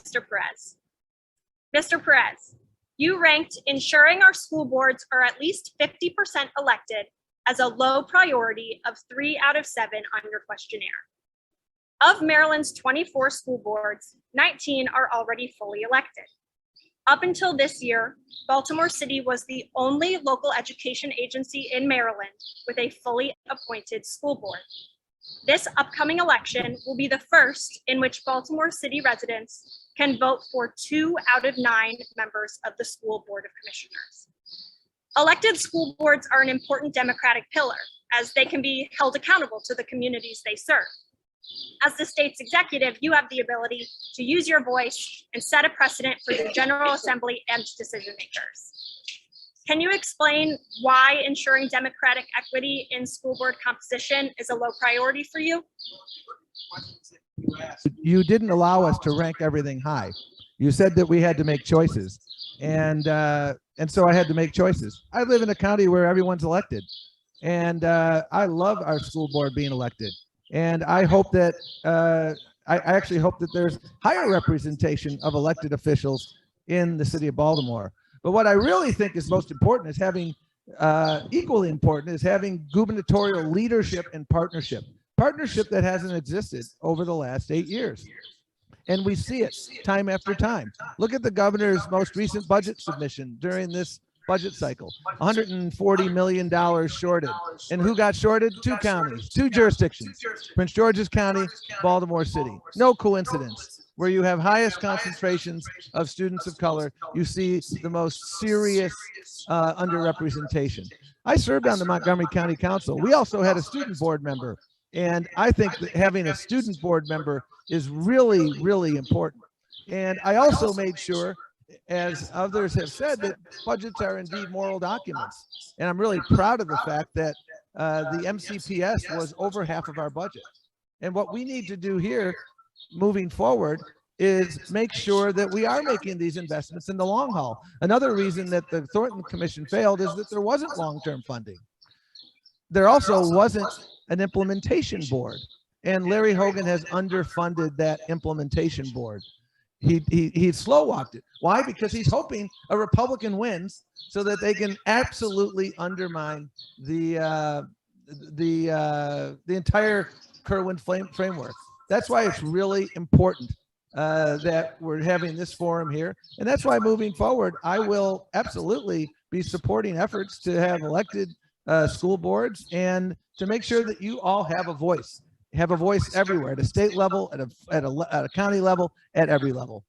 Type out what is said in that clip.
Mr. Perez. Mr. Perez, you ranked ensuring our school boards are at least 50% elected as a low priority of 3 out of 7 on your questionnaire. Of Maryland's 24 school boards, 19 are already fully elected. Up until this year, Baltimore City was the only local education agency in Maryland with a fully appointed school board. This upcoming election will be the first in which Baltimore City residents can vote for 2 out of 9 members of the School Board of Commissioners. Elected school boards are an important democratic pillar, as they can be held accountable to the communities they serve. As the state's executive, you have the ability to use your voice and set a precedent for the General Assembly and decision makers. Can you explain why ensuring democratic equity in school board composition is a low priority for you? You didn't allow us to rank everything high. You said that we had to make choices, and so I had to make choices. I live in a county where everyone's elected, and I love our school board being elected. And I hope that I actually hope that there's higher representation of elected officials in the city of Baltimore. But what I really think is most important is having, equally important, is having gubernatorial leadership and partnership that hasn't existed over the last 8 years. And we see it time after time. Look at the governor's most recent budget submission during this budget cycle, $140 million shorted. And who got shorted? 2 counties, 2 jurisdictions, Prince George's County, Baltimore City. No coincidence. Where you have highest concentrations of students of color, you see the most serious underrepresentation. I served on the Montgomery County Council. We also had a student board member. And I think that having a student board member is really, really important. And I also made sure, as others have said, that budgets are indeed moral documents. And I'm really proud of the fact that the MCPS was over half of our budget. And what we need to do here moving forward is make sure that we are making these investments in the long haul. Another reason that the Thornton Commission failed is that there wasn't long-term funding. There also wasn't an implementation board. And Larry Hogan has underfunded that implementation board. He slow walked it. Why? Because he's hoping a Republican wins so that they can absolutely undermine the entire Kerwin framework. That's why it's really important that we're having this forum here. And that's why moving forward, I will absolutely be supporting efforts to have elected school boards and to make sure that you all have a voice everywhere, at a state level, at a county level, at every level.